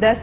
10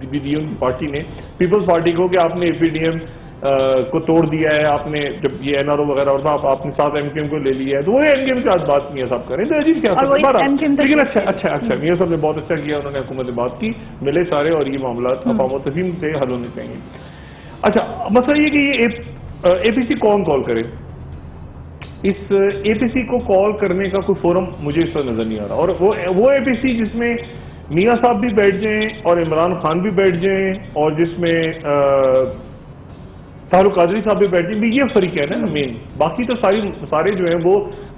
بھی دی ان کی پارٹی نے پیپلز پارٹی کو کہ آپ نے APDM کو توڑ دیا ہے, آپ نے جب یہ NRO وغیرہ اور تھا آپ نے ساتھ MKM کو لے لیا ہے, تو وہ MKM کی آج بات میاں صاحب کریں تو عجیب کیا لیکن اچھا میاں صاحب نے بہت اچھا کیا, انہوں نے حکومت سے بات کی, ملے سارے, اور یہ معاملات افہام و تفہیم سے حل ہونے چاہیے. اچھا مسئلہ یہ کہ یہ APC کون کال کرے, اس APC کو کال کرنے کا کوئی فورم مجھے اس وقت نظر نہیں آ رہا, اور وہ APC جس میں میاں صاحب بھی بیٹھ جائیں اور عمران خان بھی بیٹھ جائیں اور جس میں طاہر قادری صاحب بھی بیٹھ جائیں, یہ فریق ہے نا مین, باقی تو سارے جو ہیں وہ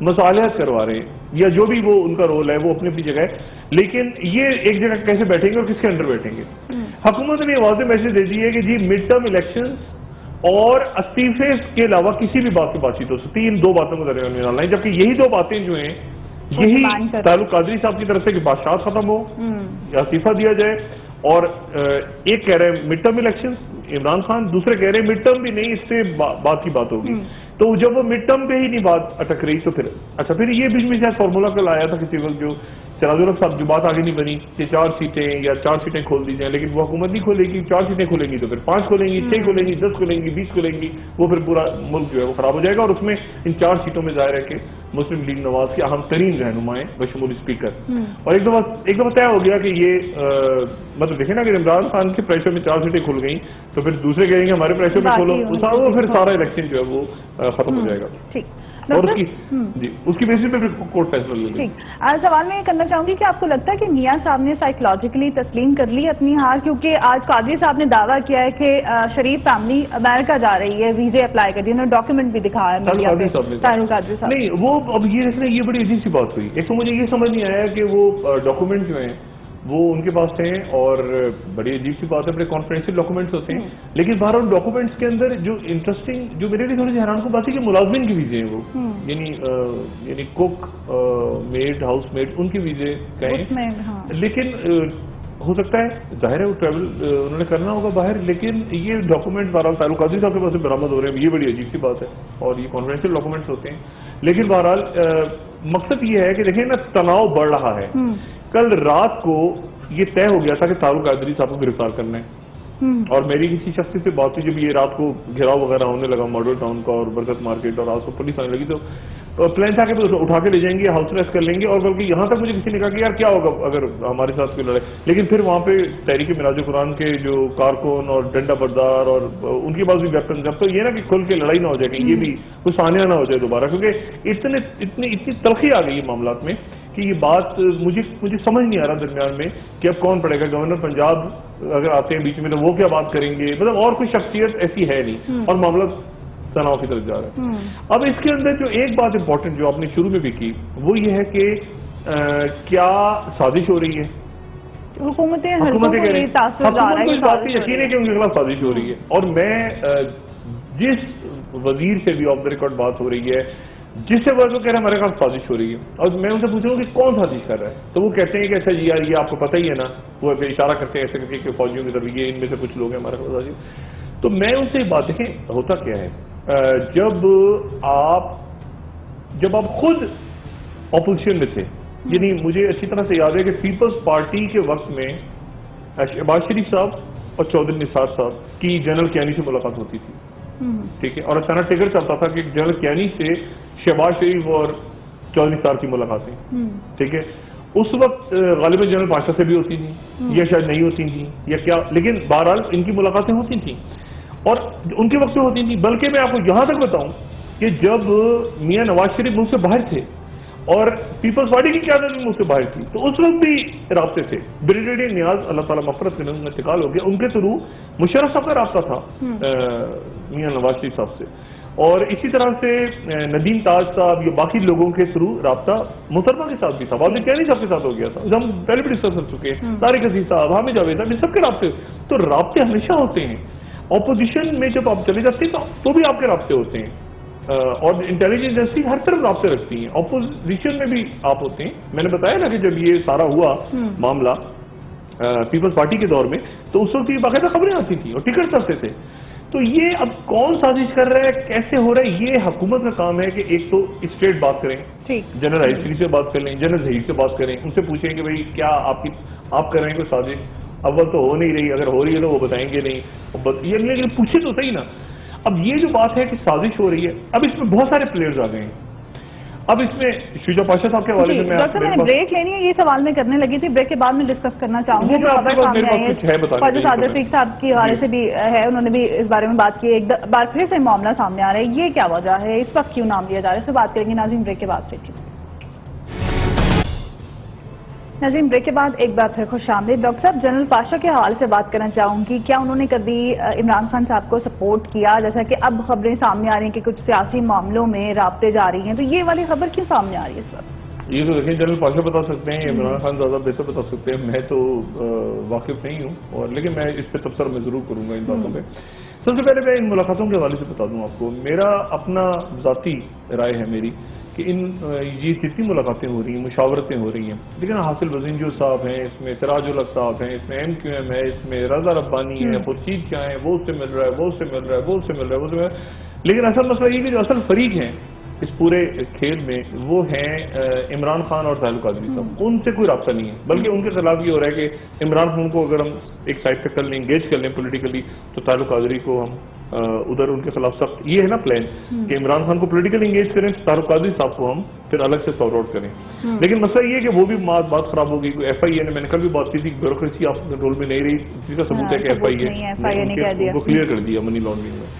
مصالحت کروا رہے ہیں یا جو بھی وہ ان کا رول ہے وہ اپنی اپنی جگہ ہے, لیکن یہ ایک جگہ کیسے بیٹھیں گے اور کس کے انڈر بیٹھیں گے. حکومت نے یہ واضح میسج دے دی ہے کہ جی مڈ ٹرم الیکشن اور استعفے کے علاوہ کسی بھی بات کی بات چیت ہو سکتی ہے, ان دو باتوں کو درمیان میں ڈالنا ہے, جبکہ یہی دو باتیں جو ہیں یہی طاہر قادری صاحب کی طرف سے کہ بادشاہ ختم ہو یا استعفیٰ دیا جائے, اور ایک کہہ رہے ہیں mid term election Imran Khan, دوسرے کہہ رہے ہیں مڈ ٹرم بھی نہیں, اس سے بات کی بات ہوگی. تو جب وہ مڈ ٹرم پہ ہی نہیں بات اٹک رہی تو پھر یہ بیچ میں شاید فارمولا کل آیا تھا کسی وقت جو سراج الحق صاحب جو بات آگے نہیں بنی کہ 4 سیٹیں یا 4 سیٹیں کھول دی جائیں, لیکن وہ حکومت نہیں کھولے گی, 4 سیٹیں کھولیں گی تو پھر 5 کھولیں گی, 6 کھولیں گی, 10 کھولیں گی, 20 کھولیں گی, وہ پھر پورا ملک جو ہے وہ خراب ہو جائے گا. اور اس میں ان 4 سیٹوں میں ظاہر ہے کہ مسلم لیگ نواز کے اہم ترین رہنمائیں بشمول اسپیکر, اور ایک دفعہ طے ہو گیا کہ یہ مطلب دیکھیں نا کہ عمران خان کے پریشر میں 4 سیٹیں کھل گئیں تو پھر دوسرے کہیں گے ہمارے پریشر میں کھولو, وہ پھر سارا الیکشن جو ہے وہ ختم ہو جائے گا. اور اس کی بیسس پہ پھر کورٹ فیصلہ لے لے. سوال میں یہ کرنا چاہوں گی کہ آپ کو لگتا ہے کہ میاں صاحب نے سائیکولوجیکلی تسلیم کر لی اپنی ہار, کیونکہ آج قادری صاحب نے دعویٰ کیا ہے کہ شریف فیملی امریکہ جا رہی ہے, ویزے اپلائی کر دی, انہوں نے ڈاکیومنٹ بھی دکھایا ہے طاہر قادری صاحب نہیں, وہ اب یہ دیکھنا یہ بڑی عجیب سی بات ہوئی. ایک تو مجھے یہ سمجھ نہیں آیا کہ وہ ڈاکیومنٹ جو ہیں وہ ان کے پاس ہیں, اور بڑی عجیب سی بات ہے, بڑے کانفیڈینشیل ڈاکومنٹس ہوتے ہیں, لیکن بہرحال ڈاکومنٹس کے اندر جو انٹرسٹنگ جو میرے لیے تھوڑی سی حیران کو بات ہے کہ ملازمین کی ویزے ہیں وہ, یعنی کوک, میڈ, ہاؤس میڈ, ان کی ویزے کہیں, لیکن ہو سکتا ہے ظاہر ہے وہ ٹریول انہوں نے کرنا ہوگا باہر, لیکن یہ ڈاکومنٹ بہرحال طاہر قادری صاحب کے پاس برآمد ہو رہے ہیں, یہ بڑی عجیب سی بات ہے, اور یہ کانفیڈینشیل ڈاکومنٹس ہوتے ہیں. لیکن بہرحال مقصد یہ ہے کہ دیکھیں نا تناؤ بڑھ رہا ہے. کل رات کو یہ طے ہو گیا تھا کہ طاہر قادری صاحب کو گرفتار کرنا ہے, اور میری کسی شخص سے بات ہوئی جب یہ رات کو گھیراؤ وغیرہ ہونے لگا ماڈل ٹاؤن کا اور برکت مارکیٹ, اور آج کو پولیس آنے لگی, تو پلان تھا کہ اٹھا کے لے جائیں گے, ہاؤس اریسٹ کر لیں گے, اور بلکہ یہاں تک مجھے کسی نے کہا کہ یار کیا ہوگا اگر ہمارے ساتھ کوئی لڑے, لیکن پھر وہاں پہ تحریک معراج قرآن کے جو کارکن اور ڈنڈا بردار اور ان کے پاس بھی ویپن, جب تو یہ نا کہ کھل کے لڑائی نہ ہو جائے, کہ یہ بھی کچھ سانحہ نہ ہو جائے دوبارہ, کیونکہ اتنی تلخی آ گئی ہے معاملات میں کہ یہ بات مجھے سمجھ نہیں آ رہا درمیان میں کہ اب کون پڑے گا. گورنر پنجاب اگر آتے ہیں بیچ میں تو وہ کیا بات کریں گے, مطلب اور کوئی شخصیت ایسی ہے نہیں, اور معاملہ تناؤ کی طرف جا رہا ہے. اب اس کے اندر جو ایک بات امپورٹنٹ جو آپ نے شروع میں بھی کی وہ یہ ہے کہ کیا سازش ہو رہی ہے, حکومتیں کہہ رہی ہیں, حکومت کو اس بات کا یقین ہے کہ ان کے خلاف سازش ہو رہی ہے. اور میں جس وزیر سے بھی آف دا ریکارڈ بات ہو رہی ہے, جس سے وہ کہہ رہے ہیں ہمارے خلاف سازش ہو رہی ہے, اور میں ان سے پوچھ رہا ہوں کہ کون سازش کر رہا ہے, تو وہ کہتے ہیں کہ اچھا جی یار یہ آپ کو پتہ ہی ہے نا, وہ اشارہ کرتے ہیں ایسے کر کے کہ فوجیوں کی طرف یہ ان میں سے کچھ لوگ ہیں ہمارے خلاف سازش. تو میں ان سے بات دیکھیں ہوتا کیا ہے, جب آپ خود اپوزیشن میں تھے, یعنی مجھے اچھی طرح سے یاد ہے کہ پیپلز پارٹی کے وقت میں شہباز شریف صاحب اور چودھری نثار صاحب کی جنرل کیانی سے ملاقات ہوتی تھی, ٹھیک ہے, اور اچانک ٹگر چلتا تھا کہ جنرل کیانی سے شہباز شریف اور چودھری نثار کی ملاقاتیں, ٹھیک ہے. اس وقت غالباً جنرل بادشاہ سے بھی ہوتی تھیں یا شاید نہیں ہوتی تھیں یا کیا, لیکن بہرحال ان کی ملاقاتیں ہوتی تھیں اور ان کے وقت سے ہوتی تھیں. بلکہ میں آپ کو یہاں تک بتاؤں کہ جب میاں نواز شریف ملک سے باہر تھے اور پیپلز پارٹی کی قیادت بھی ملک سے باہر تھی, تو اس وقت بھی رابطے تھے. بریگیڈیئر نیاز اللہ تعالیٰ مغفرت کرے, ان کا انتقال ہو گیا, ان کے تھرو مشرف صاحب کا رابطہ تھا میاں نواز شریف صاحب سے, اور اسی طرح سے ندیم تاج صاحب یا باقی لوگوں کے تھرو رابطہ محترمہ کے ساتھ بھی تھا, واضح کیانی صاحب کے ساتھ ہو گیا تھا, ہم پہلے بھی ڈسکس کر چکے ہیں, طارق عزیز صاحب, حامد جاوید صاحب, ان سب کے رابطے. تو رابطے ہمیشہ ہوتے ہیں. اپوزیشن میں جب آپ چلے جاتے ہیں تو بھی آپ کے رابطے ہوتے ہیں, اور انٹیلیجنس ایجنسی ہر طرف رابطے رکھتی ہیں. اپوزیشن میں بھی آپ ہوتے ہیں. میں نے بتایا نا کہ جب یہ سارا ہوا معاملہ پیپلز پارٹی کے دور میں, تو اس وقت یہ باقاعدہ خبریں آتی تھیں اور ٹکٹ چلتے تھے. تو یہ اب کون سازش کر رہا ہے, کیسے ہو رہا ہے, یہ حکومت کا کام ہے کہ ایک تو اسٹریٹ بات کریں, جنرل حیثری سے بات کر لیں, جنرل ظہیر سے بات کریں, ان سے پوچھیں کہ بھئی کیا آپ کر رہے ہیں کوئی سازش, اول تو ہو نہیں رہی، اگر ہو رہی ہے تو وہ بتائیں گے نہیں، یہ لیکن پوچھے تو صحیح نا. اب یہ جو بات ہے کہ سازش ہو رہی ہے، اب اس میں بہت سارے پلیئرز آ گئے ہیں. اب اس میں شجاع پاشا صاحب کے حوالے سے ڈاکٹر میں بریک لینی ہے، یہ سوال میں کرنے لگی تھی، بریک کے بعد میں ڈسکس کرنا چاہوں گی. خواجہ صادق رفیق صاحب کے حوالے سے بھی ہے، انہوں نے بھی اس بارے میں بات کی. ایک بار پھر سے معاملہ سامنے آ رہا ہے، یہ کیا وجہ ہے، اس وقت کیوں نام لیا جا رہا ہے، اس سے بات کریں گے. ناظرین بریک کے بعد سے ناظرین بریک کے بعد ایک بار پھر خوش آمدید. ڈاکٹر صاحب جنرل پاشا کے حوالے سے بات کرنا چاہوں گی. کیا انہوں نے کبھی عمران خان صاحب کو سپورٹ کیا، جیسا کہ اب خبریں سامنے آ رہی ہیں کہ کچھ سیاسی معاملوں میں رابطے جاری ہیں، تو یہ والی خبر کیوں سامنے آ رہی ہے اس وقت؟ یہ تو دیکھیں جنرل پاشا بتا سکتے ہیں، عمران خان زیادہ بہتر بتا سکتے ہیں، میں تو واقف نہیں ہوں، اور لیکن میں اس پہ تبصرہ میں ضرور کروں گا ان باتوں پہ. سب سے پہلے میں ان ملاقاتوں کے حوالے سے بتا دوں آپ کو، میرا اپنا ذاتی رائے ہے میری کہ یہ جتنی ملاقاتیں ہو رہی ہیں، مشاورتیں ہو رہی ہیں، لیکن حاصل وزنجو صاحب ہیں اس میں، سراج الحق صاحب ہیں اس میں، MQM ہے اس میں، رضا ربانی ہے، خورشید کیا ہے، وہ اس سے مل رہا ہے، وہ اس سے مل رہا ہے، وہ اس سے مل رہا ہے، وہ اس سے مل رہا ہے. لیکن اصل مسئلہ یہ کہ جو اصل فریق ہیں اس پورے کھیل میں وہ ہیں عمران خان اور ساحل قادری صاحب. ان سے کوئی رابطہ نہیں ہے، بلکہ ان کے خلاف یہ ہو رہا ہے کہ عمران خان کو اگر ہم ایک سائڈ پہ کر لیں، انگیج کر لیں پولیٹیکلی، تو ساحل قادری کو ہم ادھر ان کے خلاف سخت، یہ ہے نا پلان کہ عمران خان کو پولیٹیکلی انگیج کریں، ساحل قادری صاحب کو ہم پھر الگ سے سارٹ آؤٹ کریں. لیکن مسئلہ یہ ہے کہ وہ بھی بات خراب ہوگی. FIA نے، میں نے کل بھی بات کی تھی، بیوروکریسی آپ کنٹرول میں نہیں رہی، جس کا ثبوت ہے کہ FIA کو کلیئر کر دیا منی لانڈرنگ میں.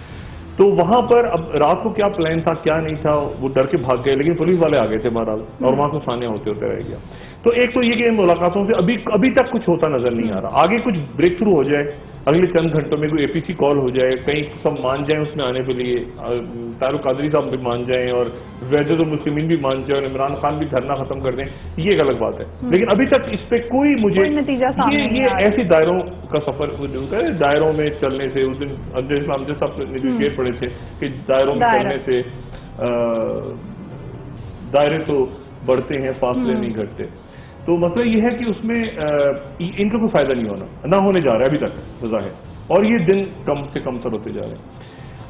تو وہاں پر اب رات کو کیا پلان تھا کیا نہیں تھا وہ ڈر کے بھاگ گئے، لیکن پولیس والے آ گئے تھے بہرحال، اور وہاں کو سانیہ ہوتے رہ گیا. تو ایک تو یہ کہ ان ملاقاتوں سے ابھی تک کچھ ہوتا نظر نہیں آ رہا. آگے کچھ بریک تھرو ہو جائے، اگلے چند گھنٹوں میں کوئی APC کال ہو جائے، کہیں سب مان جائیں اس میں آنے کے لیے، ساحل قادری صاحب بھی مان جائیں اور وحدت المسلمین بھی مان جائیں اور عمران خان بھی دھرنا ختم کر دیں، یہ ایک الگ بات ہے. لیکن ابھی تک اس پہ کوئی مجھے یہ ایسی دائروں کا سفر، دائروں میں چلنے سے، اس دن اسلام صاحب نے جو شعر پڑھے تھے کہ دائروں میں چلنے سے دائرے تو بڑھتے ہیں فاصلے نہیں گھٹتے. تو مطلب یہ ہے کہ اس میں ان کا کوئی فائدہ نہیں نہ ہونے جا رہا ہے ابھی تک بظاہر، اور یہ دن کم سے کم تر ہوتے جا رہے ہیں.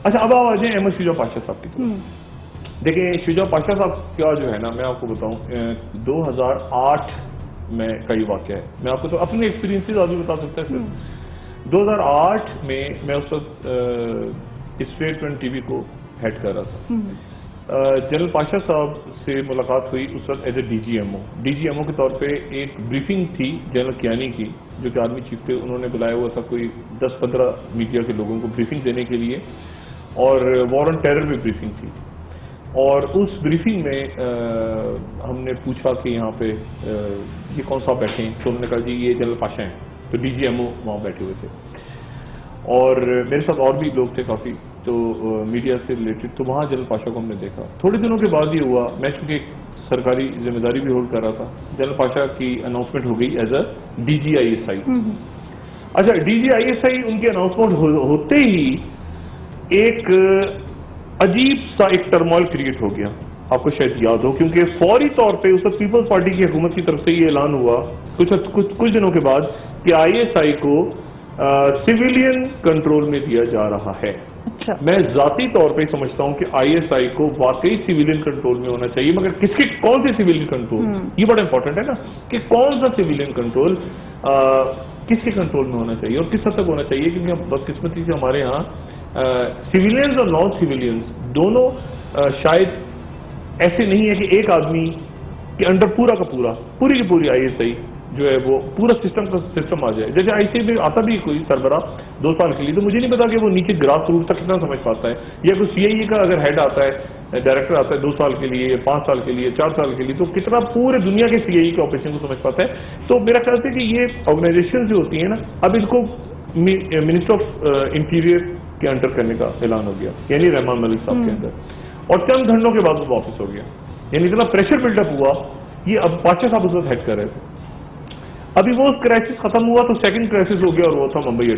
اچھا اب آ جائیں احمد شجاع پاشا صاحب کی طرف. دیکھیں شجاع پاشا صاحب کا جو ہے نا، میں آپ کو بتاؤں 2008 میں کا یہ واقعہ ہے. میں آپ کو تو اپنے ایکسپیرینس آدمی بتا سکتا ہے سر. 2008 میں اس وقت اسٹیٹ ون TV کو ہیڈ کر رہا تھا. جنرل پاشا صاحب سے ملاقات ہوئی اس وقت ایز اے DGMO کے طور پہ. ایک بریفنگ تھی جنرل کیانی کی جو کہ آرمی چیف تھے، انہوں نے بلایا ہوا تھا کوئی 10-15 میڈیا کے لوگوں کو بریفنگ دینے کے لیے، اور وار آن ٹیرر بھی بریفنگ تھی. اور اس بریفنگ میں ہم نے پوچھا کہ یہاں پہ یہ کون سا بیٹھے ہیں، تو انہوں نے کہا جی یہ جنرل پاشا ہیں. تو DGMO وہاں بیٹھے ہوئے تھے، اور میرے ساتھ اور بھی لوگ تھے کافی تو میڈیا سے ریلیٹڈ. تو وہاں جنرل پاشا کو ہم نے دیکھا. تھوڑے دنوں کے بعد یہ ہوا، میں چونکہ ایک سرکاری ذمہ داری بھی ہولڈ کر رہا تھا، جنرل پاشا کی اناؤنسمنٹ ہو گئی ایز اے DG ISI. اچھا DG ISI ان کی اناؤنسمنٹ ہوتے ہی ایک عجیب سا ایک ٹرموائل کریٹ ہو گیا. آپ کو شاید یاد ہو، کیونکہ فوری طور پہ اس وقت پیپلز پارٹی کی حکومت کی طرف سے یہ اعلان ہوا کچھ دنوں کے بعد کہ ISI کو سویلین کنٹرول میں دیا جا رہا ہے. میں ذاتی طور پہ سمجھتا ہوں کہ ISI کو واقعی سویلین کنٹرول میں ہونا چاہیے، مگر کس کے کون سے سویلین کنٹرول، یہ بڑا امپورٹنٹ ہے نا کہ کون سا سویلین کنٹرول کس کے کنٹرول میں ہونا چاہیے اور کس حد تک ہونا چاہیے. کیونکہ بدقسمتی سے ہمارے ہاں سویلینز اور نان سویلینز دونوں شاید ایسے نہیں ہے کہ ایک آدمی کے انڈر پوری کی پوری ISI جو ہے وہ پورا سسٹم آ جائے. جیسے ISI میں آتا بھی کوئی سربراہ 2 سال کے لیے، تو مجھے نہیں پتا کہ وہ نیچے گراس روٹ تک کتنا سمجھ پاتا ہے، یا کوئی CIE کا اگر ہیڈ آتا ہے، ڈائریکٹر آتا ہے 2 سال کے لیے، 5 سال کے لیے، 4 سال کے لیے، تو کتنا پورے دنیا کے CIE کے آپریشن کو سمجھ پاتا ہے. تو میرا خیال ہے کہ یہ آرگنائزیشن جو ہوتی ہیں نا، اب ان کو منسٹر آف انٹیریئر کے انڈر کرنے کا اعلان ہو گیا، یعنی رحمان ملک صاحب کے اندر، اور چند گھنٹوں کے بعد وہ واپس ہو گیا. یعنی اتنا پریشر بلڈ اپ ہوا. یہ اب پاشا صاحب اس وقت ہیڈ کر رہے تھے. ابھی وہ کرائسس ختم ہوا تو سیکنڈ کرائسس ہو گیا، اور وہ تھا ممبئی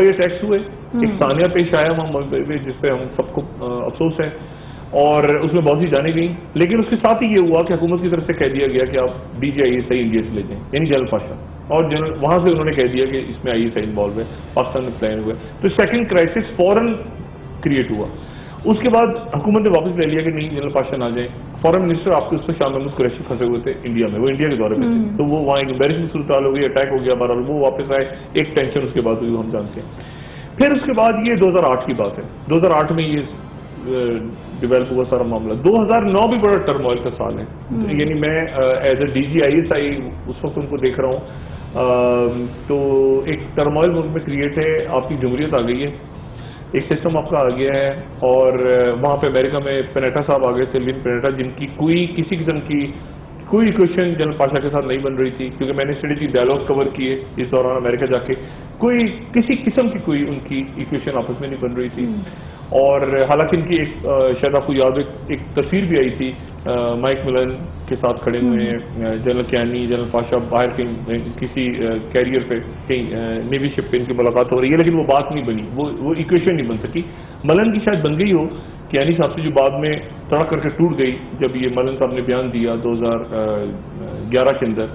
اٹیکس ہوئے. ایک ثانیہ پیش آیا وہاں ممبئی میں جس پہ ہم سب کو افسوس ہے، اور اس میں بہت سی جانیں گئیں. لیکن اس کے ساتھ ہی یہ ہوا کہ حکومت کی طرف سے کہہ دیا گیا کہ آپ DG ISI انڈیا سے لے جائیں، یعنی جنرل پاشا، اور وہاں سے انہوں نے کہہ دیا کہ اس میں ISI انوالو ہے، پاکستان میں پلان ہوا. تو سیکنڈ کرائسس فوراً کریٹ ہوا. اس کے بعد حکومت نے واپس لے لیا کہ نہیں جنرل پاشا نہ جائیں. فورن منسٹر آپ کے اس میں شاہ محمود قریشی پھنسے ہوئے تھے انڈیا میں, وہ انڈیا کے دورے پہ تھے, تو وہ وہاں ایک امبیرسنگ صورتحال ہو گئی, اٹیک ہو گیا, بہرحال وہ واپس آئے, ایک ٹینشن اس کے بعد ہوئی, ہم جانتے ہیں. پھر اس کے بعد یہ 2008 کی بات ہے, 2008 میں یہ ڈیولپ ہوا سارا معاملہ. 2009 بھی بڑا ٹرموائل کا سال ہے, یعنی میں ایز اے DGISI اس وقت ان کو دیکھ رہا ہوں, تو ایک ٹرموائل ملک میں کریٹ ہے, آپ کی جمہوریت آ گئی ہے, ایک سسٹم آپ کا آ گیا ہے, اور وہاں پہ امریکہ میں پینیٹا صاحب آ گئے تھے, لن پینیٹا, جن کی کوئی کسی قسم کی کوئی ایکویشن جنرل پاشا کے ساتھ نہیں بن رہی تھی, کیونکہ میں نے اسٹریٹجک ڈائلاگ کور کیے اس دوران امریکہ جا کے, کوئی کسی قسم کی کوئی ان کی ایکویشن آپس میں نہیں بن رہی تھی. اور حالانکہ ان کی ایک شاید آپ کو یاد ایک تصویر بھی آئی تھی مائک ملن کے ساتھ کھڑے ہوئے ہیں, جنرل کیانی, جنرل پاشا باہر کسی کیریئر پہ کہیں نیوی شپ پہ ان کی ملاقات ہو رہی ہے, لیکن وہ بات نہیں بنی, وہ ایکویشن نہیں بن سکی. ملن کی شاید بن گئی ہو, کیانی صاحب سے جو بعد میں تڑک کر کے ٹوٹ گئی جب یہ ملن صاحب نے بیان دیا 2011 کے اندر.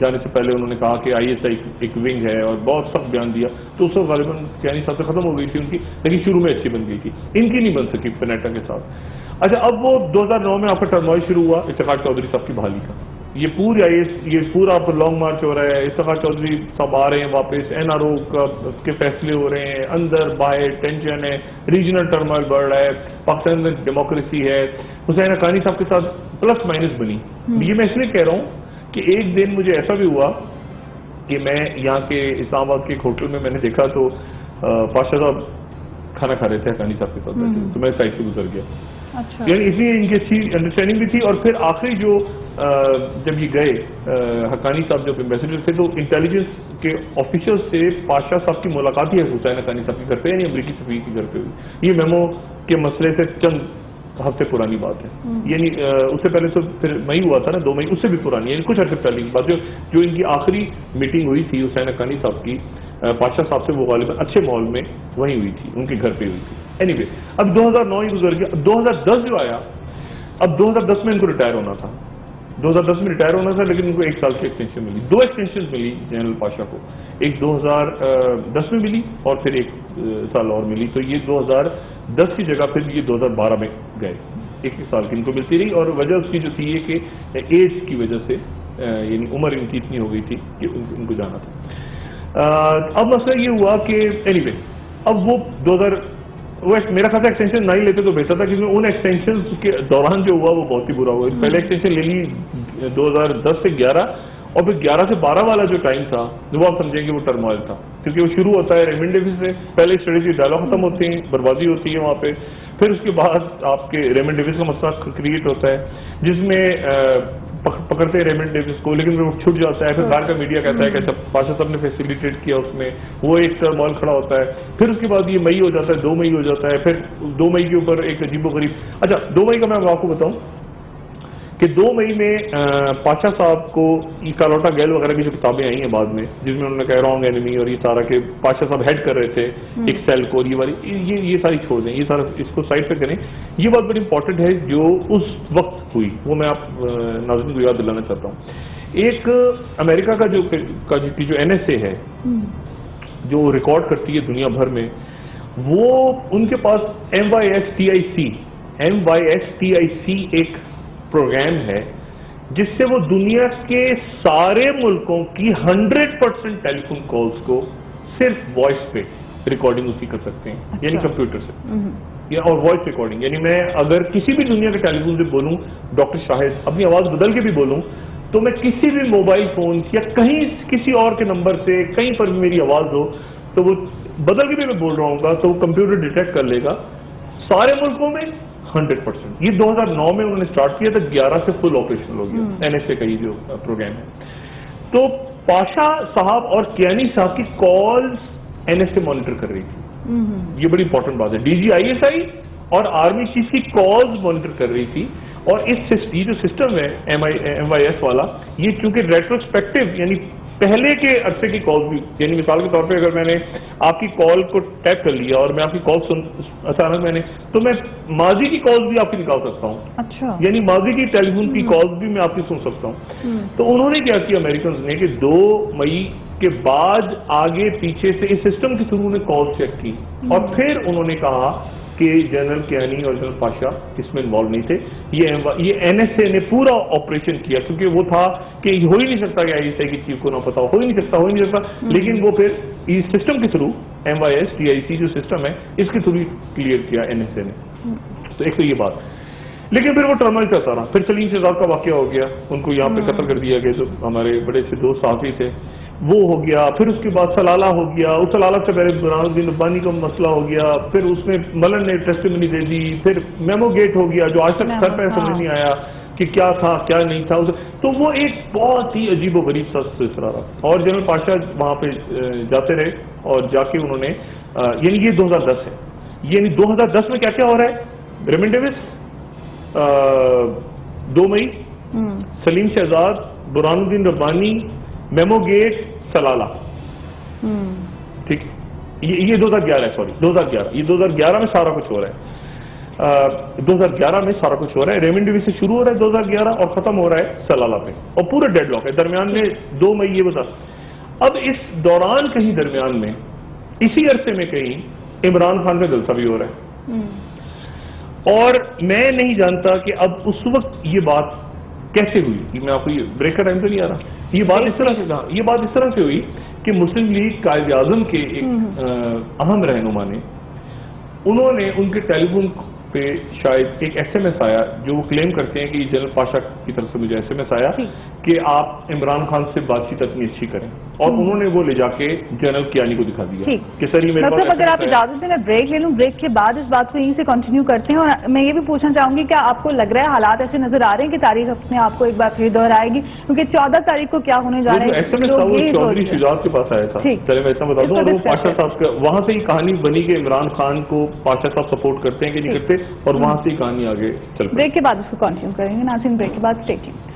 جانے سے پہلے انہوں نے کہا کہ ISI ایک ونگ ہے اور بہت سخت بیان دیا, تو اس وقت غالباً کیانی صاحب سے ختم ہو گئی تھی ان کی, لیکن شروع میں اچھی بن گئی تھی, ان کی نہیں بن سکی پینیٹا کے ساتھ. اچھا, اب وہ 2009 میں آپ کا ٹرموائل شروع ہوا افتخار چودھری صاحب کی بحالی کا. یہ پورا آپ لانگ مارچ ہو رہا ہے, افتخار چودھری صاحب آ رہے ہیں واپس, NRO کے فیصلے ہو رہے ہیں, اندر باہر ٹینشن ہے, ریجنل ٹرموائل بڑھ رہا ہے, پاکستان میں ڈیموکریسی ہے. حسین حقانی صاحب کے ساتھ پلس مائنس بنی. یہ میں اس لیے کہہ رہا ہوں کہ ایک دن مجھے ایسا بھی ہوا کہ میں یہاں کے اسلام آباد کے ایک ہوٹل میں نے دیکھا تو پاشا صاحب کھانا کھا رہے تھے حقانی صاحب کے ساتھ, تو میں سائڈ سے گزر گیا. یعنی اس لیے ان کی اچھی انڈرسٹینڈنگ بھی تھی. اور پھر آخری جو جب یہ گئے حقانی صاحب جب ایمبیسڈر تھے, تو انٹیلیجنس کے آفیسر سے پاشا صاحب کی ملاقات ہی حسین حقانی صاحب کے گھر پہ, یعنی امریکی سفیر کے گھر پہ ہوئی. یہ میمو کے مسئلے سے چند ہفتے پرانی بات ہے, یعنی اس سے پہلے تو پھر مئی ہوا تھا نا, 2 مئی, اس سے بھی پرانی, یعنی کچھ عرصے پہلے کی بات ہے. جو ان کی آخری میٹنگ ہوئی تھی حسین حقانی صاحب کی پاشا صاحب سے, وہ غالباً اچھے ماحول میں وہیں ہوئی تھی, ان کے گھر پہ ہوئی تھی. اینی وے, اب 2009 ہی گزر گیا. 2010 جو آیا, اب 2010 میں ان کو ریٹائر ہونا تھا, 2010 میں ریٹائر ہونا تھا, لیکن ان کو 1 سال کی ایکسٹینشن ملی. 2 ایکسٹینشن ملی جنرل پاشا کو, ایک 2010 میں ملی اور پھر 1 سال اور ملی. تو یہ 2010 کی جگہ پھر یہ 2012 میں گئے, 1 سال کی ان کو ملتی رہی. اور وجہ اس کی جو تھی یہ کہ ایج کی وجہ سے, یعنی عمر ان کی اتنی ہو گئی تھی کہ ان کو جانا تھا. اب مسئلہ یہ ہوا کہ اینی وے, اب وہ میرا خیال ایکسٹینشن نہ ہی لیتے تو بہتر تھا, کیونکہ ان ایکسٹینشن کے دوران جو ہوا وہ بہت ہی برا ہوا. پہلے ایکسٹینشن لے لی 2010 سے 11, اور پھر 11 سے 12 والا جو ٹائم تھا وہ آپ سمجھیں گے وہ ٹرموائل تھا, کیونکہ وہ شروع ہوتا ہے ریمنڈ ڈیوس سے. پہلے اسٹریٹجک ڈائلاگ ختم ہوتے ہیں, بربادی ہوتی ہے وہاں پہ. پھر اس کے بعد آپ کے ریمنڈ ڈیوس کا مسئلہ کریٹ ہوتا ہے, جس میں پکڑتے ہیں ریمنڈ ڈیوس کو, لیکن وہ چھوٹ جاتا ہے. پھر باہر کا میڈیا کہتا ہے کہ پاشا صاحب نے فیسیلیٹیٹ کیا اس میں, وہ ایک ٹرموائل کھڑا ہوتا ہے. پھر اس کے بعد یہ مئی ہو جاتا ہے, 2 مئی ہو جاتا ہے. پھر 2 مئی کے اوپر ایک عجیب و غریب, اچھا 2 مئی کا میں آپ کو بتاؤں کہ 2 مئی میں پاشا صاحب کو کالوٹا گیل وغیرہ کی جو کتابیں آئی ہیں بعد میں, جس میں انہوں نے کہا رانگ اینیمی, اور یہ سارا کہ پاشا صاحب ہیڈ کر رہے تھے ایک سیل کو, یہ والی یہ ساری چھوڑ دیں, یہ سارا اس کو سائڈ پہ کریں. یہ بات بڑی امپورٹنٹ ہے جو اس وقت ہوئی, وہ میں آپ ناظرین کو یاد دلانا چاہتا ہوں. ایک امریکہ کا جو NSA ہے, جو ریکارڈ کرتی ہے دنیا بھر میں, وہ ان کے پاس MYSTIC ایک پروگرام ہے جس سے وہ دنیا کے سارے ملکوں کی 100% ٹیلی فون کالز کو صرف وائس پہ ریکارڈنگ اسی کر سکتے ہیں, یعنی کمپیوٹر سے, اور وائس ریکارڈنگ. یعنی میں اگر کسی بھی دنیا کے ٹیلی فون سے بولوں ڈاکٹر شاہد, اپنی آواز بدل کے بھی بولوں, تو میں کسی بھی موبائل فون یا کہیں کسی اور کے نمبر سے کہیں پر بھی میری آواز ہو, تو وہ بدل کے بھی میں بول رہا ہوں گا, تو وہ کمپیوٹر ڈیٹیکٹ کر لے گا سارے ملکوں میں 100%. یہ 2009 میں انہوں نے سٹارٹ کیا تھا, 11 سے فل آپریشنل ہو گیا NSA کا یہ جو پروگرام ہے. تو پاشا صاحب اور کیانی صاحب کی کالز NSA مانیٹر کر رہی تھی. یہ بڑی امپورٹنٹ بات ہے. DGISI اور آرمی چیف کی کالز مانیٹر کر رہی تھی. اور یہ جو سسٹم ہے MYS والا, یہ چونکہ ریٹروسپیکٹو, یعنی پہلے کے عرصے کی کال بھی, یعنی مثال کے طور پہ اگر میں نے آپ کی کال کو ٹیپ کر لیا اور میں آپ کی کال اچانک تو میں ماضی کی کالز بھی آپ کی نکال سکتا ہوں. اچھا, یعنی ماضی کی ٹیلی فون کی کالز بھی میں آپ کی سن سکتا ہوں. تو انہوں نے کیا کیا امریکنز نے کہ 2 مئی کے بعد آگے پیچھے سے اس سسٹم کے تھرو نے کال چیک کی, اور پھر انہوں نے کہا کہ کہ جنرل کیانی اور جنرل پاشا اس میں انوالو نہیں تھے. یہ این ایس اے نے پورا آپریشن کیا کیونکہ وہ تھا کہ ہو ہی نہیں سکتا کہ آئی ایس آئی کی چیف کو نہ پتا ہو ہی نہیں سکتا. لیکن وہ پھر اس سسٹم کے تھرو MIS-TIC جو سسٹم ہے اس کے تھرو کلیئر کیا NSA نے. تو ایک تو یہ بات. لیکن پھر وہ ٹرمل چلتا رہا. پھر سلیم شہزاد کا واقعہ ہو گیا, ان کو یہاں پہ قتل کر دیا گیا جو ہمارے بڑے اچھے دوست صحافی تھے, وہ ہو گیا. پھر اس کے بعد سلالہ ہو گیا, اس سلالہ سے پہلے برہان الدین ربانی کا مسئلہ ہو گیا. پھر اس میں ملن نے ٹیسٹیمنی دے دی. پھر میمو گیٹ ہو گیا جو آج تک سر پہ سمجھ نہیں آیا کہ کیا تھا کیا نہیں تھا. تو وہ ایک بہت ہی عجیب و غریب سا سلسلہ رہا. اور جنرل پاشا وہاں پہ جاتے رہے اور جا کے انہوں نے یعنی یہ 2010 ہے, یعنی 2010 میں کیا کیا ہو رہا ہے. ریمنڈ ڈیوس 2 مئی, سلیم شہزاد, برہان الدین ربانی, میمو گیٹ, سلالہ. ٹھیک, یہ 2011 ہے, سوری 2011, یہ 2011 میں سارا کچھ ہو رہا ہے. 2011 میں سارا کچھ ہو رہا ہے. ریمنڈ ڈیوس سے شروع ہو رہا ہے 2011 اور ختم ہو رہا ہے سلالہ پہ, اور پورا ڈیڈ لاک ہے. درمیان میں 2 مئی یہ بتا. اب اس دوران کہیں درمیان میں اسی عرصے میں کہیں عمران خان کا جلسہ بھی ہو رہا ہے. اور میں نہیں جانتا کہ اب اس وقت یہ بات کیسے ہوئی. میں آپ کو یہ بریک کا ٹائم تو نہیں آ رہا. یہ بات اس طرح سے ہوئی کہ مسلم لیگ قائد اعظم کے ایک اہم رہنما نے, انہوں نے ان کے ٹیلی فون پہ شاید ایک SMS آیا جو وہ کلیم کرتے ہیں کہ جنرل پاشا کی طرف سے مجھے SMS آیا کہ آپ عمران خان سے بات چیت اتنی اچھی کریں, اور انہوں نے وہ لے جا کے جنرل کیانی کو دکھا دیا کہ سر یہ میرے پاس. اگر آپ اجازت دیں میں بریک لے لوں, بریک کے بعد اس بات کو یہیں سے کنٹینیو کرتے ہیں. اور میں یہ بھی پوچھنا چاہوں گی کیا آپ کو لگ رہا ہے حالات ایسے نظر آ رہے ہیں کہ تاریخ اپنے آپ کو ایک بار پھر دہرائے گی, کیونکہ 14 تاریخ کو کیا ہونے جا رہا ہے. چودھری شجاعت کے پاس آیا تھا, چلے میں اتنا بتا دوں. اور وہ پاشا صاحب کا وہاں سے ہی کہانی بنی کہ عمران خان کو پاشا صاحب سپورٹ کرتے ہیں کہ نہیں کرتے, اور وہاں سے ہی کہانی آگے چل پڑی. بریک کے بعد اس کو کنٹینیو کریں گے. ناظرین بریک کے بعد اسٹے ٹیونڈ.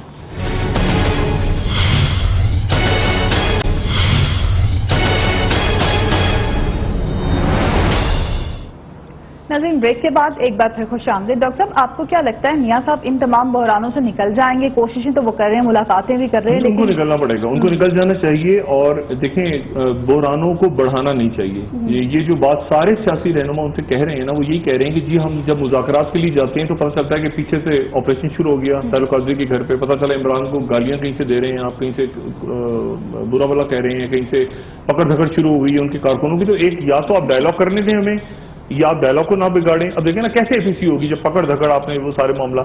ناظرین بریک کے بعد ایک بار پھر خوش آمدید. ڈاکٹر صاحب آپ کو کیا لگتا ہے میاں صاحب ان تمام بحرانوں سے نکل جائیں گے؟ کوششیں تو وہ کر رہے ہیں, ملاقاتیں بھی کر رہے ہیں, لیکن ان کو نکلنا پڑے گا, ان کو نکل جانا چاہیے. اور دیکھیں بحرانوں کو بڑھانا نہیں چاہیے. یہ جو بات سارے سیاسی رہنما ان سے کہہ رہے ہیں نا, وہ یہی کہہ رہے ہیں کہ جی ہم جب مذاکرات کے لیے جاتے ہیں تو پتہ چلتا ہے کہ پیچھے سے آپریشن شروع ہو گیا. تعلق قاضی کے گھر پہ پتہ چلا عمران کو گالیاں کہیں سے دے رہے ہیں, آپ کہیں سے برا بلا کہہ رہے ہیں, کہیں سے پکڑ دھکڑ شروع ہو گئی ہے ان کے کارکنوں کی. تو ایک یا تو آپ ڈائلاگ کرنے دیں ہمیں, یا آپ ڈائلاگ کو نہ بگاڑیں. اب دیکھیں نا کیسے APC ہوگی جب پکڑ دھکڑ آپ نے وہ سارے معاملہ.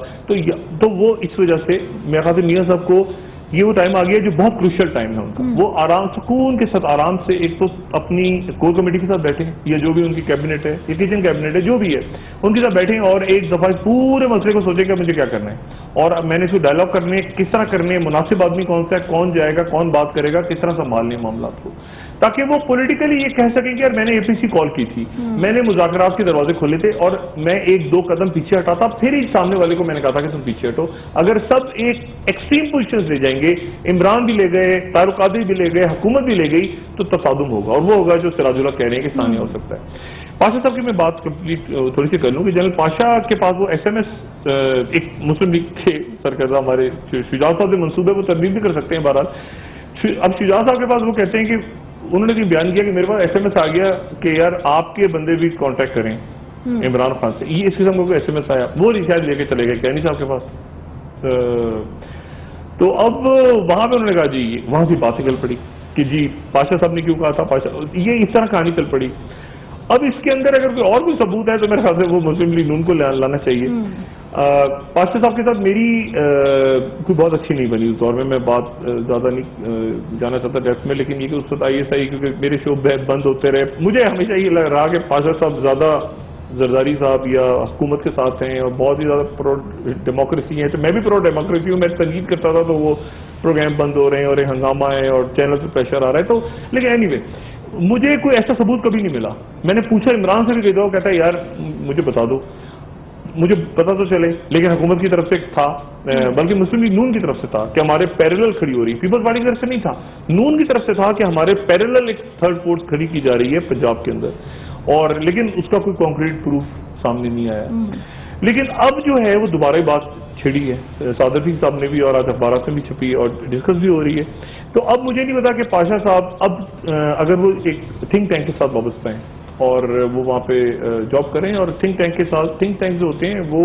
تو وہ اس وجہ سے میرے خیال سے میاں صاحب کو یہ وہ ٹائم آ گیا جو بہت کروشل ٹائم ہے ان کا. وہ آرام سکون کے ساتھ آرام سے ایک تو اپنی کور کمیٹی کے ساتھ بیٹھیں, یا جو بھی ان کی کیبنٹ ہے, یا کچن کیبنٹ ہے, جو بھی ہے ان کے ساتھ بیٹھیں, اور ایک دفعہ پورے مسئلے کو سوچیں کہ مجھے کیا کرنا ہے, اور میں نے اس کو ڈائلاگ کرنے کس طرح کرنے, مناسب آدمی کون سا ہے, کون جائے گا, کون بات کرے گا, کس طرح سنبھالنے معاملات کو, تاکہ وہ پولیٹیکلی یہ کہہ سکیں کہ یار میں نے APC کال کی تھی, میں نے مذاکرات کے دروازے کھولے تھے, اور میں 1-2 قدم پیچھے ہٹاتا, پھر ہی سامنے والے کو میں نے کہا تھا کہ تم پیچھے ہٹو. اگر سب ایک ایکسٹریم پوزیشن لے جائیں گے, عمران بھی لے گئے, تعلق قاضی بھی لے گئے, حکومت بھی لے گئی, تو تصادم ہوگا, اور وہ ہوگا جو سراج اللہ کہہ رہے ہیں کہ ثانیہ ہو سکتا ہے. پاشا صاحب کی میں بات کمپلیٹ تھوڑی سی کر لوں کہ جنرل پاشا کے پاس وہ SMS ایک مسلم لیگ کے سرکردہ ہمارے شجاعت صاحب کے منصوبے وہ تردید بھی کر سکتے ہیں. بہرحال اب شجاعت صاحب کے پاس وہ کہتے ہیں کہ انہوں نے بیان کیا کہ میرے پاس SMS آ گیا کہ یار آپ کے بندے بھی کانٹیکٹ کریں عمران خان سے. یہ اس قسم کو SMS آیا, وہ شاید لے کے چلے گئے کینی صاحب کے پاس. تو اب وہاں پہ انہوں نے کہا جی وہاں سے بات نکل پڑی کہ جی پاشا صاحب نے کیوں کہا تھا, پاشا یہ اس طرح کہانی چل پڑی. اب اس کے اندر اگر کوئی اور بھی ثبوت ہے تو میرے خیال سے وہ مسلم لیگ نون کو لانا چاہیے. پاشا صاحب کے ساتھ میری کوئی بہت اچھی نہیں بنی اس دور میں بات زیادہ نہیں جانا چاہتا ڈیپتھ میں, لیکن یہ کہ اس وقت ISI کیونکہ میرے شو بند ہوتے رہے, مجھے ہمیشہ یہ لگ رہا کہ پاشا صاحب زیادہ زرداری صاحب یا حکومت کے ساتھ ہیں اور بہت ہی زیادہ پرو ڈیموکریسی ہیں. تو میں بھی پرو ڈیموکریسی ہوں, میں تنقید کرتا تھا تو وہ پروگرام بند ہو رہے ہیں اور ایک ہنگامہ ہے اور چینل پہ پریشر آ رہا ہے. تو لیکن اینی وے مجھے کوئی ایسا ثبوت کبھی نہیں ملا. میں نے پوچھا عمران سے بھی کہتا, وہ کہتا ہے یار مجھے بتا دو, مجھے پتا تو چلے. لیکن حکومت کی طرف سے تھا, بلکہ مسلم لیگ نون کی طرف سے تھا کہ ہمارے پیرلل کھڑی ہو رہی, پیپلز پارٹی کی طرف سے نہیں تھا, نون کی طرف سے تھا کہ ہمارے پیرلل ایک تھرڈ فورس کھڑی کی جا رہی ہے پنجاب کے اندر, اور لیکن اس کا کوئی کانکریٹ پروف سامنے نہیں آیا. لیکن اب جو ہے وہ دوبارہ ہی بات چھڑی ہے, صادر فیق صاحب نے بھی اور آج اخبارات میں بھی چھپی اور ڈسکس بھی ہو رہی ہے. تو اب مجھے نہیں پتا کہ پاشا صاحب اب اگر وہ ایک تھنک ٹینک کے ساتھ وابستہ ہیں اور وہ وہاں پہ جاب کریں اور تھنک ٹینک کے ساتھ، تھنک ٹینک جو ہوتے ہیں وہ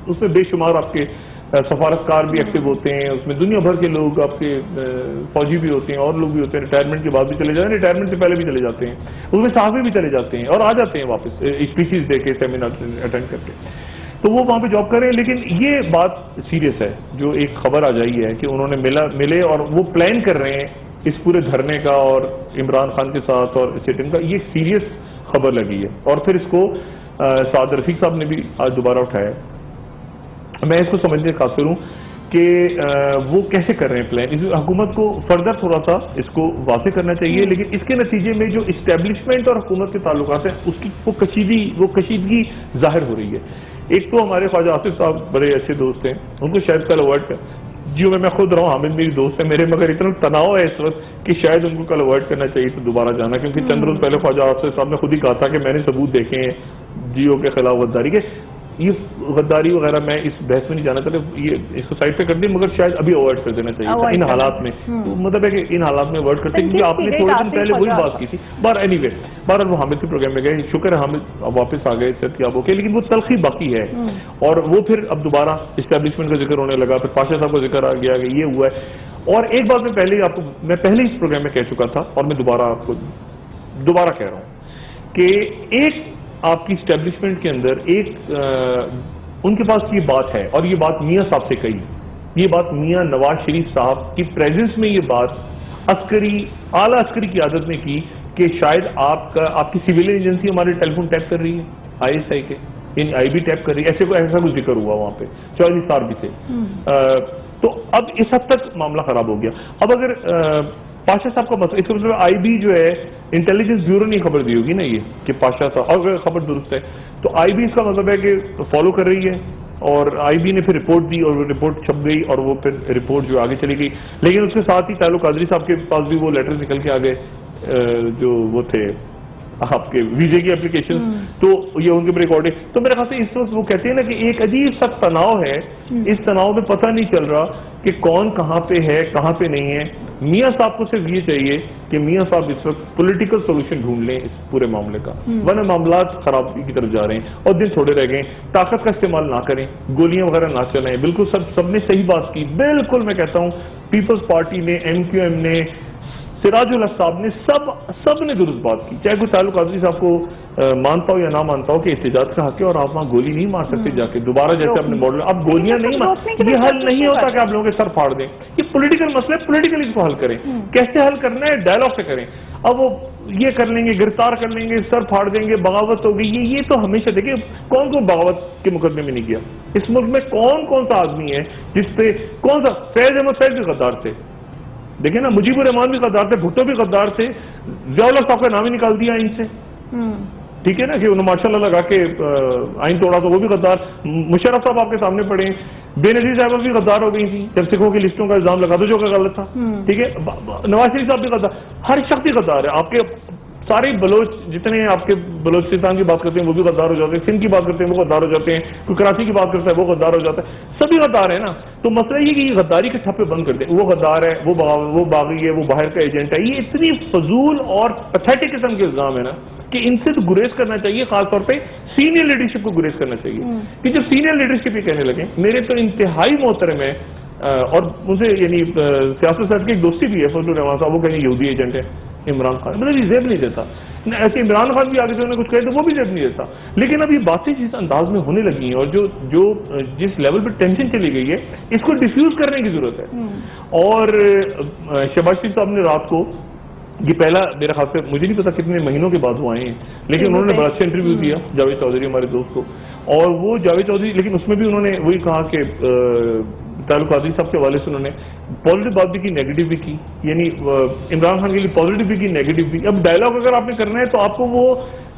اس میں بے شمار آپ کے سفارتکار بھی ایکٹیو ہوتے ہیں، اس میں دنیا بھر کے لوگ آپ کے فوجی بھی ہوتے ہیں اور لوگ بھی ہوتے ہیں، ریٹائرمنٹ کے بعد بھی چلے جاتے ہیں، ریٹائرمنٹ سے پہلے بھی چلے جاتے ہیں، اس میں صحافی بھی چلے جاتے ہیں اور آ جاتے ہیں واپس اسپیچز دے کے، سیمینار اٹینڈ کر کے، تو وہ وہاں پہ جاب کریں۔ لیکن یہ بات سیریس ہے جو ایک خبر آ جائی ہے کہ انہوں نے ملے اور وہ پلان کر رہے ہیں اس پورے دھرنے کا اور عمران خان کے ساتھ اور سٹنگ کا، یہ ایک سیریس خبر لگی ہے۔ اور پھر اس کو سعد رفیق صاحب نے بھی آج دوبارہ اٹھایا۔ میں اس کو سمجھنے قاصر ہوں کہ وہ کیسے کر رہے ہیں پلان، حکومت کو فردر تھوڑا سا اس کو واضح کرنا چاہیے، لیکن اس کے نتیجے میں جو اسٹیبلشمنٹ اور حکومت کے تعلقات ہیں اس کی وہ کشیدگی ظاہر ہو رہی ہے۔ ایک تو ہمارے خواجہ آصف صاحب بڑے اچھے دوست ہیں، ان کو شاید کل اوائڈ کر جیو میں خود رہا ہوں، حامد میری دوست ہے میرے، مگر اتنا تناؤ ہے اس وقت کہ شاید ان کو کل اوائڈ کرنا چاہیے تو دوبارہ جانا، کیونکہ چند روز پہلے خواجہ آصف صاحب نے خود ہی کہا تھا کہ میں نے ثبوت دیکھے ہیں جیو کے خلاف غداری کے۔ یہ غداری وغیرہ میں اس بحث میں نہیں جانا چاہتا، یہ اس کو سائڈ پہ کر دیں، مگر شاید ابھی اوائڈ کر دینا چاہیے تھا ان حالات میں، مطلب ہے کہ ان حالات میں اوائڈ کرتے ہیں، کیونکہ آپ نے تھوڑے دن پہلے وہی بات کی تھی۔ اینی وے بہرحال وہ حامد کے پروگرام میں گئے، شکر ہے حامد واپس آ گئے صحتیاب ہو کے، لیکن وہ تلخی باقی ہے اور وہ پھر اب دوبارہ اسٹیبلشمنٹ کا ذکر ہونے لگا، پھر پاشا صاحب کا ذکر آ گیا کہ یہ ہوا ہے۔ اور ایک بات میں پہلے اس پروگرام میں کہہ چکا تھا اور میں دوبارہ کہہ رہا ہوں کہ ایک آپ کی اسٹیبلشمنٹ کے اندر ایک ان کے پاس یہ بات ہے، اور یہ بات میاں صاحب سے کہی، یہ بات میاں نواز شریف صاحب کی پریزنس میں یہ بات اعلیٰ عسکری قیادت نے کی کہ شاید آپ کی سول ایجنسی ہمارے ٹیلی فون ٹیپ کر رہی ہے، ISI کے یعنی آئی بی ٹیپ کر رہی ہے، ایسا کوئی ذکر ہوا وہاں پہ چودھری صاحب بھی تھے۔ تو اب اس حد تک معاملہ خراب ہو گیا۔ اب اگر پاشا صاحب کا مسئلہ، اس کا مطلب آئی بی جو ہے انٹیلیجنس بیورو نے خبر دی ہوگی نا یہ کہ پاشا صاحب، اور اگر خبر درست ہے تو آئی بی اس کا مطلب ہے کہ فالو کر رہی ہے، اور آئی بی نے پھر رپورٹ دی اور وہ رپورٹ چھپ گئی اور وہ پھر رپورٹ جو آگے چلی گئی، لیکن اس کے ساتھ ہی تعلق قادری صاحب کے پاس بھی وہ لیٹر نکل کے آ گئے جو وہ تھے آپ کے ویزے کی اپلیکیشن، تو یہ ان کے اوپر ریکارڈنگ، تو میرے خیال سے اس وقت وہ کہتے ہیں نا کہ ایک عجیب سا تناؤ ہے، اس تناؤ میں پتہ نہیں چل رہا کہ کون کہاں پہ ہے کہاں پہ نہیں ہے۔ میاں صاحب کو صرف یہ چاہیے کہ میاں صاحب اس وقت پولیٹیکل سولوشن ڈھونڈ لیں اس پورے معاملے کا، ورنہ معاملات خرابی کی طرف جا رہے ہیں اور دن تھوڑے رہ گئے، طاقت کا استعمال نہ کریں، گولیاں وغیرہ نہ چلائیں۔ بالکل سب نے صحیح بات کی، بالکل میں کہتا ہوں پیپلز پارٹی نے، MQM نے، سراج الحق صاحب نے، سب نے درست بات کی، چاہے کوئی تعلق قادری صاحب کو مانتا ہو یا نہ مانتا ہو کہ احتجاج کا حق ہے اور آپ وہاں گولی نہیں مار سکتے جا کے دوبارہ جیسے اپنے ماڈل، اب گولیاں نہیں یہ حل نہیں ہوتا کہ آپ لوگوں کے سر پھاڑ دیں، یہ پولیٹیکل مسئلہ ہے، پولیٹیکلی اس کو حل کریں، کیسے حل کرنا ہے ڈائلاگ سے کریں۔ اب وہ یہ کر لیں گے، گرفتار کر لیں گے، سر پھاڑ دیں گے، بغاوت ہوگی، یہ تو ہمیشہ دیکھیں کون بغاوت کے مقدمے میں نہیں کیا اس ملک میں، کون سا آدمی ہے جس پہ کون سا، فیض احمد فیض بھی غدار تھے، دیکھیں نا، مجیب الرحمان بھی غدار تھے، بھٹو بھی غدار تھے، ضیاء الحق صاحب کا نام ہی نکال دیا ان سے، ٹھیک ہے نا، کہ انہوں ماشاء اللہ لگا کے آئین توڑا تو وہ بھی غدار، مشرف صاحب آپ کے سامنے پڑے، بے نظیر صاحب بھی غدار ہو گئی تھی جب سکھوں کی لسٹوں کا الزام لگا دو جو کہ غلط تھا، ٹھیک ہے، نواز شریف صاحب بھی غدار، ہر شخص ہی غدار ہے، آپ کے سارے بلوچ جتنے آپ کے بلوچستان کی بات کرتے ہیں وہ بھی غدار ہو جاتے ہیں، سندھ کی بات کرتے ہیں وہ غدار ہو جاتے ہیں، کوئی کراچی کی بات کرتا ہے وہ غدار ہو جاتا ہے، سبھی غدار ہے نا۔ تو مسئلہ یہ کہ یہ غداری کے چھپے بند کر دیں، وہ غدار ہے، وہ باغی ہے، وہ باہر کا ایجنٹ ہے، یہ اتنی فضول اور پیتھیٹک قسم کے الزام ہے نا کہ ان سے تو گریز کرنا چاہیے، خاص طور پہ سینئر لیڈرشپ کو گریز کرنا چاہیے، کہ جب سینئر لیڈرشپ یہ کہنے لگے، میرے تو انتہائی محترم ہے اور مجھے یعنی سیاست صاحب کی ایک دوستی بھی ہے فضل الرحمان صاحب، وہ کہیں یہودی ایجنٹ ہے عمران خان، مطلب یہ زیب نہیں دیتا، ایسے عمران خان بھی آگے سے انہیں کچھ کہے تو وہ بھی زیب نہیں دیتا، لیکن اب یہ باتیں جس انداز میں ہونے لگی ہیں اور جو جس لیول پہ ٹینشن چلی گئی ہے اس کو ڈیفیوز کرنے کی ضرورت ہے۔ اور شہباز شریف صاحب نے رات کو یہ پہلا میرے خیال سے مجھے نہیں پتا کتنے مہینوں کے بعد وہ آئے ہیں، لیکن انہوں نے بڑا اچھا انٹرویو دیا جاوید چودھری ہمارے دوست کو، اور وہ جاوید چودھری، لیکن اس میں بھی انہوں نے وہی کہا کہ تعلق قادری صاحب کے حوالے سے انہوں نے پازیٹیو بات بھی کی، نیگیٹو بھی کی، یعنی عمران خان کے لیے پازیٹیو بھی کی، نیگیٹو بھی۔ اب ڈائلاگ اگر آپ نے کرنا ہے تو آپ کو وہ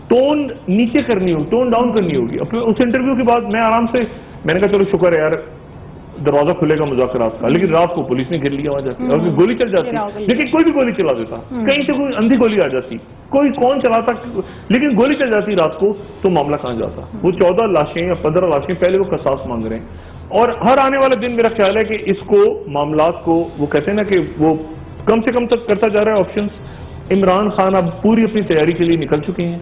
ٹون نیچے کرنی ہوگی، ٹون ڈاؤن کرنی ہوگی۔ اب اس انٹرویو کے بعد میں آرام سے میں نے کہا چلو شکر ہے یار دروازہ کھلے گا مذاکرات کا، لیکن رات کو پولیس نے گھیر لیا وہاں جا کے اور گولی چل جاتی، لیکن کوئی بھی گولی چلا دیتا، کہیں سے کوئی اندھی گولی آ جاتی، کوئی کون چلاتا، لیکن گولی چل جاتی رات کو تو معاملہ کہاں جاتا۔ وہ 14 لاشیں یا 15 لاشیں پہلے وہ قصاص مانگ رہے ہیں، اور ہر آنے والا دن میرا خیال ہے کہ اس کو معاملات کو وہ کہتے ہیں نا کہ وہ کم سے کم تک کرتا جا رہا ہے آپشنز، عمران خان اب پوری اپنی تیاری کے لیے نکل چکے ہیں،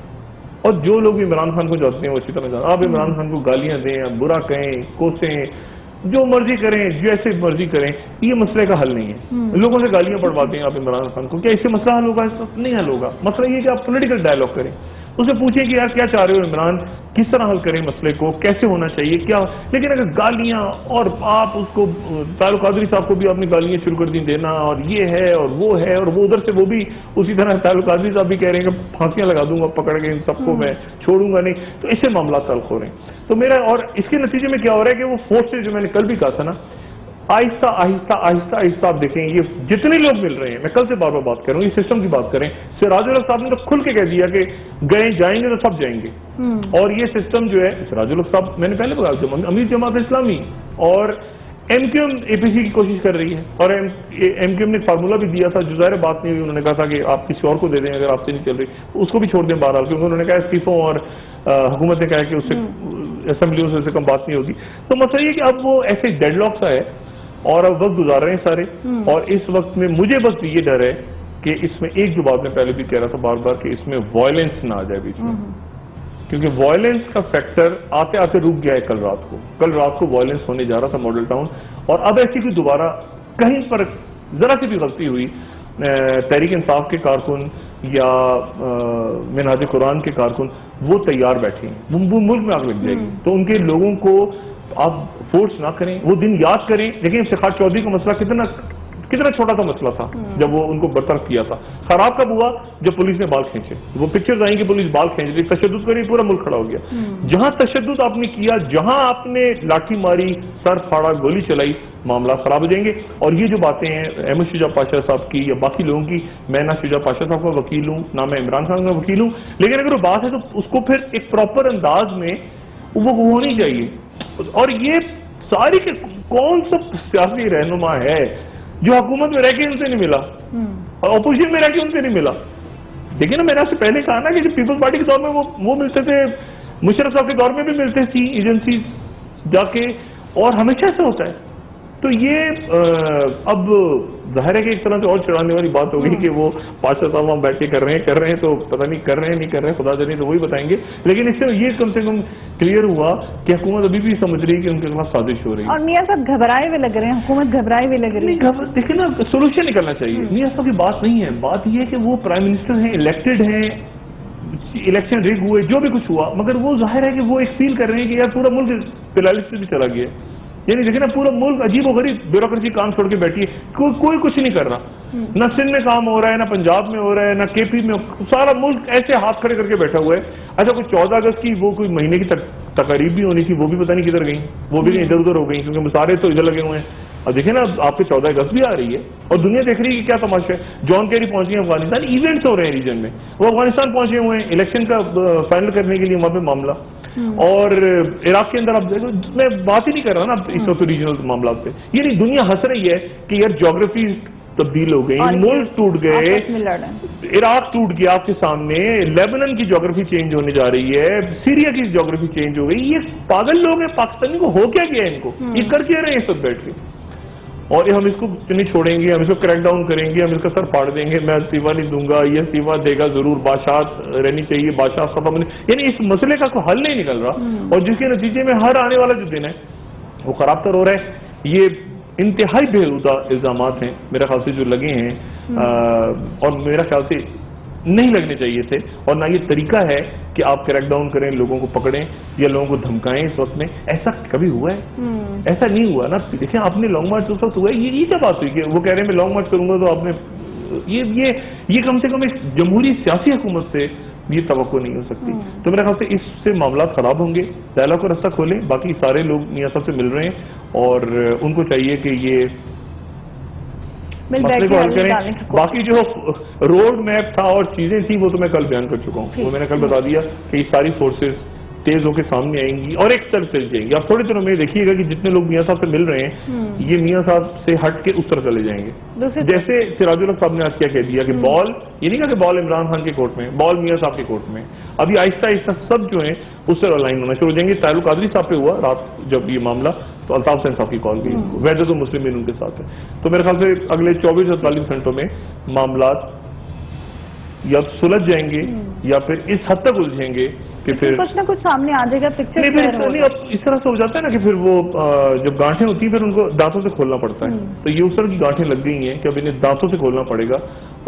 اور جو لوگ عمران خان کو جانتے ہیں وہ اچھی طرح جانتے ہیں. آپ عمران خان کو گالیاں دیں، برا کہیں، کوسیں، جو مرضی کریں، جیسے مرضی کریں، یہ مسئلے کا حل نہیں ہے. لوگوں سے گالیاں پڑھواتے ہیں آپ عمران خان کو، کیا اس سے مسئلہ حل ہوگا؟ نہیں حل ہوگا. مسئلہ یہ کہ آپ پولیٹیکل ڈائلاگ کریں، اسے پوچھیں کہ یار کیا چاہ رہے ہو عمران، کس طرح حل کریں مسئلے کو، کیسے ہونا چاہیے کیا. لیکن اگر گالیاں، اور آپ اس کو طاہر القادری صاحب کو بھی اپنی گالیاں شروع کر دیں دینا، اور یہ ہے اور وہ ہے، اور وہ ادھر سے وہ بھی اسی طرح طاہر القادری صاحب بھی کہہ رہے ہیں کہ پھانسیاں لگا دوں گا پکڑ کے، ان سب کو میں چھوڑوں گا نہیں، تو اس سے معاملات تلخ ہو رہے ہیں. تو میرا، اور اس کے نتیجے میں کیا ہو رہا ہے کہ وہ فورسز جو میں نے کل بھی کہا تھا نا، آہستہ آہستہ آہستہ آہستہ آپ دیکھیں یہ جتنے لوگ مل رہے ہیں، میں کل سے بار بار بات کر رہا ہوں، یہ سسٹم کی بات کریں. سراج الحق صاحب نے تو کھل کے کہہ دیا کہ جائیں گے تو سب جائیں گے. اور یہ سسٹم جو ہے، سراج الحق صاحب میں نے پہلے بتایا امیر جماعت اسلامی اور ایم کیو ایم اے پی سی کی کوشش کر رہی ہے، اور ایم کیو ایم نے فارمولہ بھی دیا تھا جو ظاہر بات نہیں ہوئی. انہوں نے کہا تھا کہ آپ کسی اور کو دے دیں اگر آپ سے نہیں چل رہی، اس کو بھی چھوڑ دیں بہرحال، کیونکہ انہوں نے کہا استعفوں اور حکومت نے کہا کہ اس سے اسمبلیوں سے کم بات نہیں ہوگی. تو مسئلہ یہ کہ اب وہ ایسے ڈیڈ لاک سا ہے، اور اب وقت گزار رہے ہیں سارے. اور اس وقت میں مجھے بس یہ ڈر ہے کہ اس میں ایک جو بات میں پہلے بھی کہہ رہا تھا بار بار، کہ اس میں وائلنس نہ آ جائے بیچ میں، کیونکہ وائلنس کا فیکٹر آتے آتے رک گیا ہے. کل رات کو وائلنس ہونے جا رہا تھا ماڈل ٹاؤن، اور اب ایسی کوئی دوبارہ کہیں پر ذرا سی بھی غلطی ہوئی، تحریک انصاف کے کارکن یا منہاج قرآن کے کارکن وہ تیار بیٹھے ہیں، وہ ملک میں آگ لگ جائے گی. تو ان کے لوگوں کو آپ فورس نہ کریں، وہ دن یاد کریں. لیکن افتخار چودھری کا مسئلہ کتنا چھوٹا سا مسئلہ تھا جب وہ ان کو برطرف کیا تھا. خراب کب ہوا؟ جب پولیس نے بال کھینچے. وہ پکچرز آئیں کہ پولیس بال کھینچ رہی، تشدد کری، پورا ملک کھڑا ہو گیا. جہاں تشدد آپ نے کیا، جہاں آپ نے لاٹھی ماری، سر پھاڑا، گولی چلائی، معاملات خراب ہو جائیں گے. اور یہ جو باتیں ہیں احمد شجاع پاشا صاحب کی یا باقی لوگوں کی، میں نہ شجاع پاشا صاحب کا وکیل ہوں، نہ میں عمران خان کا وکیل ہوں، لیکن اگر وہ بات ہے تو اس کو پھر ایک پراپر انداز میں وہ ہونی چاہیے. اور یہ ساری کے کون سا سیاسی رہنما ہے جو حکومت میں رہ کے ان سے نہیں ملا اور اپوزیشن میں رہ کے ان سے نہیں ملا؟ دیکھیں نا، میں نے آپ سے پہلے کہا نا کہ پیپلز پارٹی کے دور میں وہ ملتے تھے، مشرف صاحب کے دور میں بھی ملتے تھی ایجنسی جا کے، اور ہمیشہ سے ہوتا ہے. تو یہ اب ظاہر ہے کہ ایک طرح سے اور چڑھانے والی بات ہوگی کہ وہ پاشا صاحب وہاں بیٹھ کے کر رہے ہیں تو پتہ نہیں کر رہے ہیں نہیں کر رہے ہیں، خدا جانے تو وہی بتائیں گے. لیکن اس سے یہ کم سے کم کلیئر ہوا کہ حکومت ابھی بھی سمجھ رہی ہے کہ ان کے خلاف سازش ہو رہی ہے. اور میاں صاحب گھبرائے ہوئے لگ رہے ہیں، حکومت گھبرائے ہوئے لگ رہی ہے. دیکھیں نا، سولوشن نکلنا چاہیے. میاں صاحب کی بات نہیں ہے، بات یہ ہے کہ وہ پرائم منسٹر ہیں، الیکٹڈ ہیں، الیکشن ریگ ہوئے، جو بھی کچھ ہوا، مگر وہ ظاہر ہے کہ وہ ایک فیل کر رہے ہیں کہ یار پورا ملک پیرالائسس سے بھی چلا گیا. یعنی دیکھیں نا، پورا ملک عجیب و غریب بیوروکریسی کام چھوڑ کے بیٹھی ہے، کوئی کچھ نہیں کر رہا. نہ سندھ میں کام ہو رہا ہے، نہ پنجاب میں ہو رہا ہے، نہ کے پی میں، سارا ملک ایسے ہاتھ کھڑے کر کے بیٹھا ہوا ہے. اچھا، کوئی 14 اگست کی وہ کوئی مہینے کی تقریب بھی ہونی تھی، وہ بھی پتہ نہیں کدھر گئی، وہ بھی ادھر ادھر ہو گئی، کیونکہ مسارے تو ادھر لگے ہوئے ہیں. اور دیکھیں نا، آپ کے 14 اگست بھی آ رہی ہے اور دنیا دیکھ رہی ہے کہ کیا تماشا ہے. جان کیری پہنچ گئے افغانستان، ایونٹس ہو رہے ہیں ریجن میں، وہ افغانستان پہنچے ہوئے ہیں الیکشن کا فائنل کرنے کے لیے وہاں پہ معاملہ. اور عراق کے اندر آپ دیکھو، میں بات ہی نہیں کر رہا نا اس وقت ریجنل معاملات پہ. یعنی دنیا ہنس رہی ہے کہ یار جغرافی تبدیل ہو گئی، ملک ٹوٹ گئے، عراق ٹوٹ گیا آپ کے سامنے، لیبنن کی جغرافی چینج ہونے جا رہی ہے، سیریا کی جغرافی چینج ہو گئی. یہ پاگل لوگ ہیں پاکستانی کو، ہو کیا گیا ان کو؟ یہ کر کے رہے ہیں سب بیٹھ کے. اور ہم اس کو نہیں چھوڑیں گے، ہم اس کو کریک ڈاؤن کریں گے، ہم اس کا سر پھاڑ دیں گے، میں استعفیٰ نہیں دوں گا، یہ استعفیٰ دے گا ضرور، بادشاہت رہنی چاہیے، بادشاہ صفا بنے. یعنی اس مسئلے کا کوئی حل نہیں نکل رہا، اور جس کے نتیجے میں ہر آنے والا جو دن ہے وہ خراب تر ہو رہا ہے. یہ انتہائی بےہودہ الزامات ہیں میرے خیال سے جو لگے ہیں، اور میرا خیال سے نہیں لگنے چاہیے تھے. اور نہ یہ طریقہ ہے کہ آپ کریک ڈاؤن کریں، لوگوں کو پکڑیں یا لوگوں کو دھمکائیں. اس وقت میں ایسا کبھی ہوا ہے؟ ایسا نہیں ہوا نا. دیکھیں، آپ نے لانگ مارچ اس وقت ہوا ہے، یہ کیا بات ہوئی کہ وہ کہہ رہے ہیں میں لانگ مارچ کروں گا، تو آپ نے یہ کم سے کم ایک جمہوری سیاسی حکومت سے یہ توقع نہیں ہو سکتی. تو میرے خیال سے اس سے معاملات خراب ہوں گے. ڈائلاگ کو رستہ کھولیں. باقی سارے لوگ میاں صاحب سے مل رہے ہیں اور ان کو چاہیے کہ یہ مسئلے کو حل کریں. باقی جو روڈ میپ تھا اور چیزیں تھیں وہ تو میں کل بیان کر چکا ہوں. وہ میں نے کل بتا دیا کہ یہ ساری فورسز تیز ہو کے سامنے آئیں گی اور ایک طرف چل جائیں گی. آپ تھوڑے دنوں میں دیکھیے گا کہ جتنے لوگ میاں صاحب سے مل رہے ہیں یہ میاں صاحب سے ہٹ کے اس طرف چلے جائیں گے. جیسے سراج الحق صاحب نے آج کیا کہہ دیا کہ بال، یہ نہیں کہا کہ بال عمران خان کے کورٹ میں، بال میاں صاحب کے کورٹ میں. ابھی آہستہ آہستہ سب جو ہیں اس سے الائن ہونا شروع ہو جائیں گے. طاہر القادری صاحب پہ ہوا رات جب یہ معاملہ، تو الطاف حسین صاحب کی کال گئی، ویسے تو مسلمین ان کے ساتھ ہے. تو میرے خیال سے اگلے 24 سے 48 گھنٹوں میں معاملات یا سلجھ جائیں گے یا پھر اس حد تک الجھیں گے کہ پھر کچھ نہ کچھ سامنے آ جائے گا پکچر اس طرح سے ہو جاتا ہے نا کہ پھر وہ جب گانٹھیں ہوتی ہیں پھر ان کو دانتوں سے کھولنا پڑتا ہے. تو یہ اس طرح کی گانٹھیں لگ گئی ہیں کہ اب انہیں دانتوں سے کھولنا پڑے گا.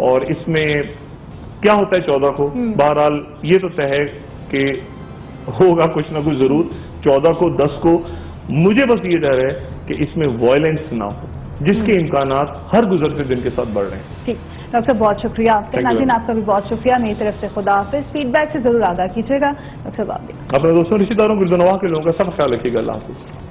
اور اس میں کیا ہوتا ہے 14 کو بہرحال یہ تو طے ہے کہ ہوگا کچھ نہ کچھ ضرور 14 کو 10 کو. مجھے بس یہ ڈر ہے کہ اس میں وائلنس نہ ہو جس کے امکانات ہر گزرتے دن کے ساتھ بڑھ رہے ہیں. ٹھیک ڈاکٹر بہت شکریہ آپ کا. ناظرین آپ کا بھی بہت شکریہ. میری طرف سے خدا حافظ. فیڈ بیک سے ضرور آگاہ کیجیے گا. ڈاکٹر صاحب اپنے دوستوں رشتہ داروں گردنواہ کے لوگوں کا سب خیال رکھیے گا. اللہ حافظ.